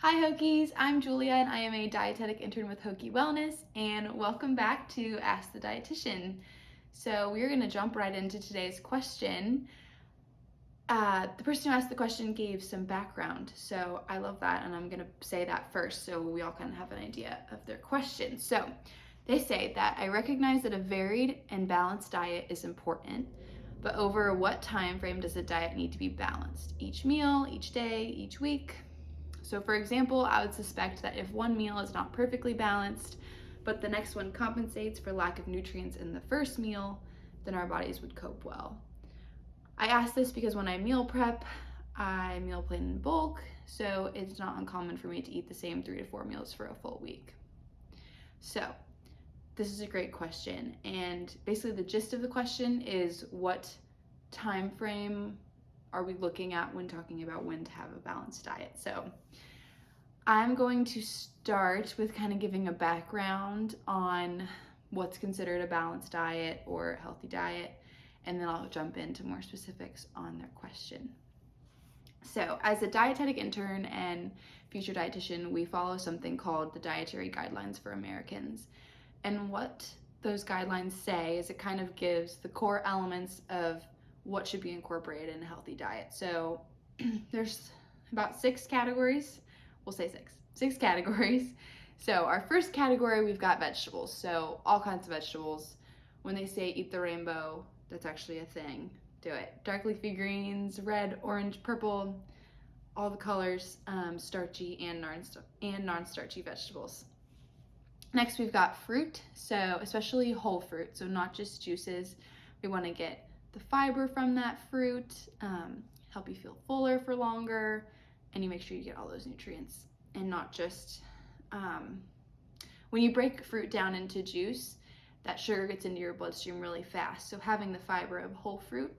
Hi Hokies, I'm Julia and I am a dietetic intern with Hokie Wellness, and welcome back to Ask the Dietitian. So we're going to jump right into today's question. The person who asked the question gave some background, so I love that, and I'm going to say that first so we all kind of have an idea of their question. So they say that I recognize that a varied and balanced diet is important, but over what time frame does a diet need to be balanced? Each meal, each day, each week? So for example, I would suspect that if one meal is not perfectly balanced, but the next one compensates for lack of nutrients in the first meal, then our bodies would cope well. I ask this because when I meal prep, I meal plan in bulk, so it's not uncommon for me to eat the same 3 to 4 meals for a full week. So this is a great question, and basically the gist of the question is what time frame are we looking at when talking about when to have a balanced diet? So I'm going to start with kind of giving a background on what's considered a balanced diet or a healthy diet, and then I'll jump into more specifics on their question. So as a dietetic intern and future dietitian, we follow something called the Dietary Guidelines for Americans. And what those guidelines say is it kind of gives the core elements of what should be incorporated in a healthy diet. So there's about 6 categories. We'll say 6 categories. So our first category, we've got vegetables. So all kinds of vegetables. When they say eat the rainbow, that's actually a thing. Do it. Dark leafy greens, red, orange, purple, all the colors, starchy and non-starchy vegetables. Next, we've got fruit, so especially whole fruit, so not just juices. We want to get the fiber from that fruit, help you feel fuller for longer, and you make sure you get all those nutrients. And not just, when you break fruit down into juice, that sugar gets into your bloodstream really fast. So having the fiber of whole fruit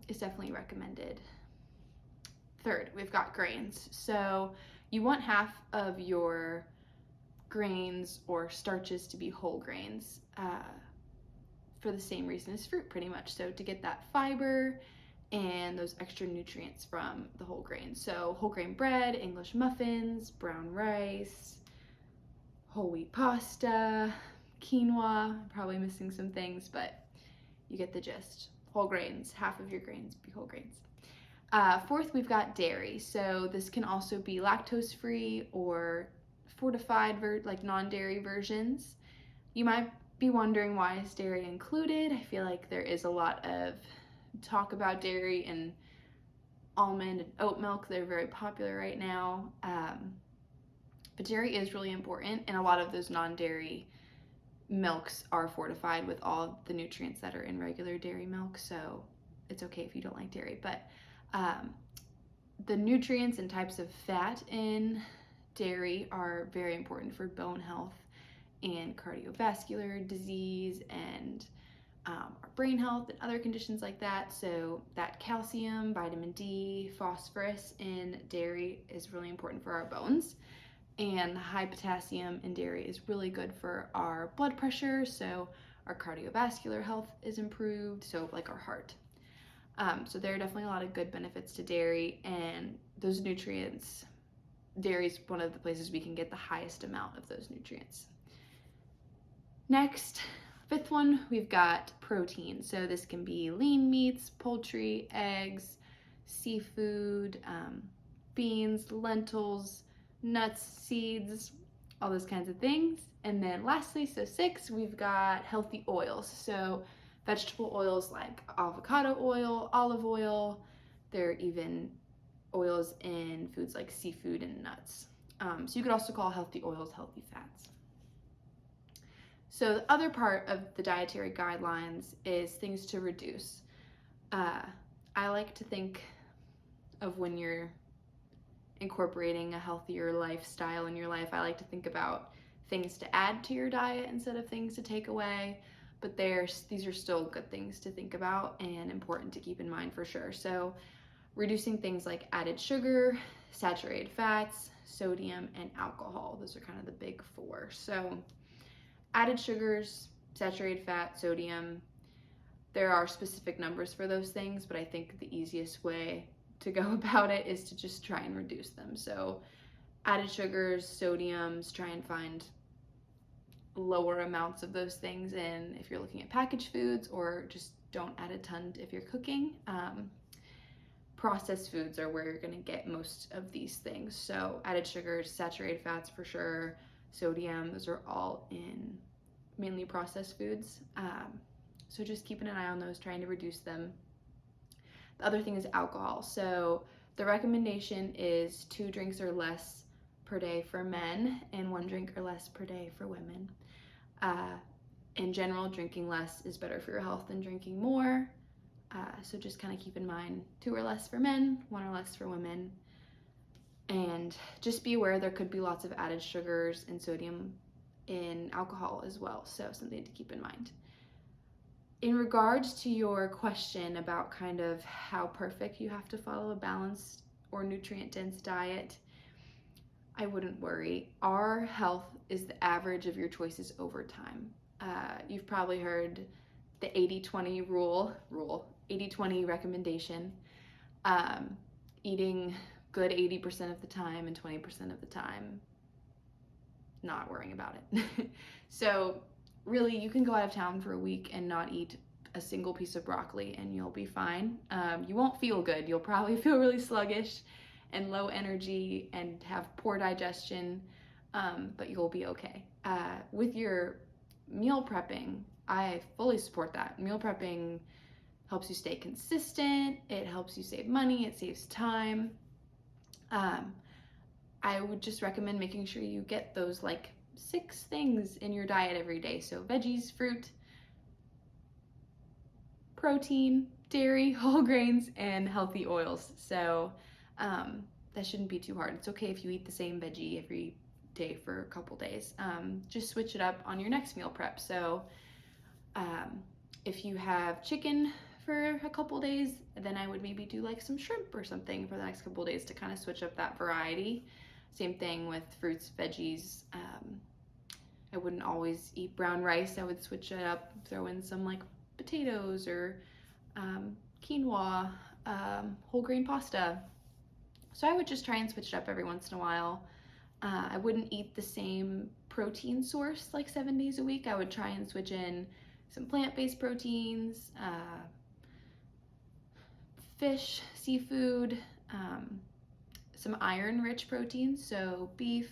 is definitely recommended. Third, we've got grains. So you want half of your grains or starches to be whole grains for the same reason as fruit, pretty much. So to get that fiber and those extra nutrients from the whole grains. So whole grain bread, English muffins, brown rice, whole wheat pasta, quinoa. I'm probably missing some things, but you get the gist. Whole grains, half of your grains be whole grains. Fourth, we've got dairy. So this can also be lactose-free or fortified, like non-dairy versions. You might be wondering, why is dairy included? I feel like there is a lot of talk about dairy and almond and oat milk. They're very popular right now. But dairy is really important, and a lot of those non-dairy milks are fortified with all the nutrients that are in regular dairy milk, so it's okay if you don't like dairy. But the nutrients and types of fat in dairy are very important for bone health and cardiovascular disease and our brain health and other conditions like that. So that calcium, vitamin D, phosphorus in dairy is really important for our bones. And the high potassium in dairy is really good for our blood pressure, so our cardiovascular health is improved, so like our heart. So there are definitely a lot of good benefits to dairy, and those nutrients, dairy is one of the places we can get the highest amount of those nutrients. Next, fifth one, we've got protein. So this can be lean meats, poultry, eggs, seafood, beans, lentils, nuts, seeds, all those kinds of things. And then lastly, so 6, we've got healthy oils. So vegetable oils like avocado oil, olive oil. There are even oils in foods like seafood and nuts. So you could also call healthy oils healthy fats. So the other part of the dietary guidelines is things to reduce. I like to think of when you're incorporating a healthier lifestyle in your life, I like to think about things to add to your diet instead of things to take away. But these are still good things to think about and important to keep in mind for sure. So reducing things like added sugar, saturated fats, sodium, and alcohol. Those are kind of the big 4. So added sugars, saturated fat, sodium, there are specific numbers for those things, but I think the easiest way to go about it is to just try and reduce them. So added sugars, sodiums, try and find lower amounts of those things in if you're looking at packaged foods, or just don't add a ton if you're cooking. Processed foods are where you're going to get most of these things. So added sugars, saturated fats for sure, sodium, those are all in mainly processed foods. So just keeping an eye on those, trying to reduce them. The other thing is alcohol. So the recommendation is 2 drinks or less per day for men and 1 drink or less per day for women. In general, drinking less is better for your health than drinking more. So just kind of keep in mind 2 or less for men, 1 or less for women. And just be aware there could be lots of added sugars and sodium in alcohol as well. So something to keep in mind. In regards to your question about kind of how perfect you have to follow a balanced or nutrient-dense diet, I wouldn't worry. Our health is the average of your choices over time. You've probably heard the 80-20 rule, 80-20 recommendation, eating good 80% of the time and 20% of the time not worrying about it. So really, you can go out of town for a week and not eat a single piece of broccoli and you'll be fine. You won't feel good. You'll probably feel really sluggish and low energy and have poor digestion, but you'll be okay. With your meal prepping, I fully support that. Meal prepping helps you stay consistent. It helps you save money. It saves time. I would just recommend making sure you get those like 6 things in your diet every day. So veggies, fruit, protein, dairy, whole grains, and healthy oils. So that shouldn't be too hard. It's okay if you eat the same veggie every day for a couple days. Just switch it up on your next meal prep. So if you have chicken for a couple days, then I would maybe do like some shrimp or something for the next couple days to kind of switch up that variety. Same thing with fruits, veggies. I wouldn't always eat brown rice. I would switch it up, throw in some like potatoes or quinoa, whole grain pasta. So I would just try and switch it up every once in a while. I wouldn't eat the same protein source like 7 days a week. I would try and switch in some plant-based proteins, fish, seafood, some iron-rich proteins, so beef,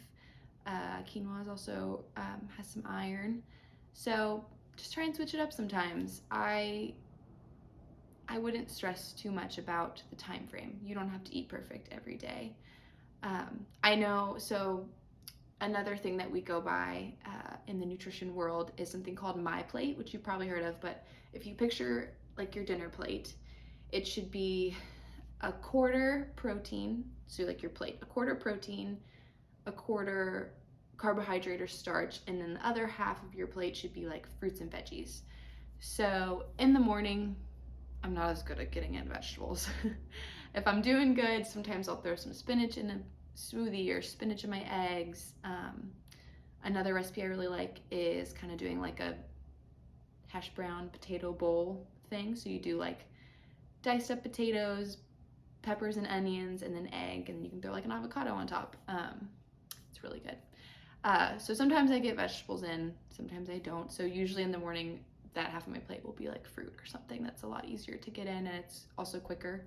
quinoa is also has some iron. So just try and switch it up sometimes. I wouldn't stress too much about the time frame. You don't have to eat perfect every day. I know, so another thing that we go by in the nutrition world is something called My Plate, which you've probably heard of, but if you picture like your dinner plate, it should be a quarter protein, so like your plate, a quarter protein, a quarter carbohydrate or starch, and then the other half of your plate should be like fruits and veggies. So in the morning, I'm not as good at getting in vegetables. If I'm doing good, sometimes I'll throw some spinach in a smoothie or spinach in my eggs. Another recipe I really like is kind of doing like a hash brown potato bowl thing. So you do like diced up potatoes, peppers and onions, and then egg, and you can throw like an avocado on top. It's really good. So sometimes I get vegetables in, sometimes I don't. So usually in the morning, that half of my plate will be like fruit or something that's a lot easier to get in, and it's also quicker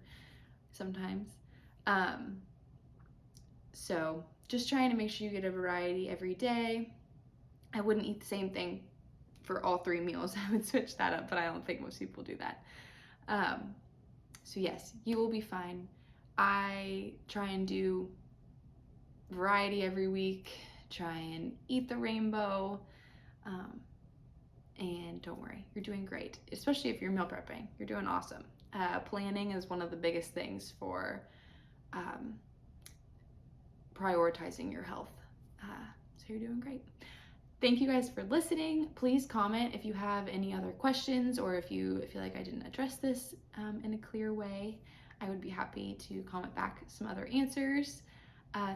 sometimes. So just trying to make sure you get a variety every day. I wouldn't eat the same thing for all 3 meals. I would switch that up, but I don't think most people do that. So yes, you will be fine. I try and do variety every week, try and eat the rainbow, and don't worry, you're doing great, especially if you're meal prepping. You're doing awesome. Planning is one of the biggest things for prioritizing your health. So you're doing great. Thank you guys for listening. Please comment if you have any other questions, or if you feel like I didn't address this in a clear way. I would be happy to comment back some other answers.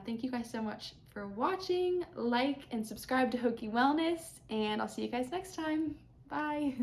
Thank you guys so much for watching. Like and subscribe to Hokie Wellness, and I'll see you guys next time. Bye.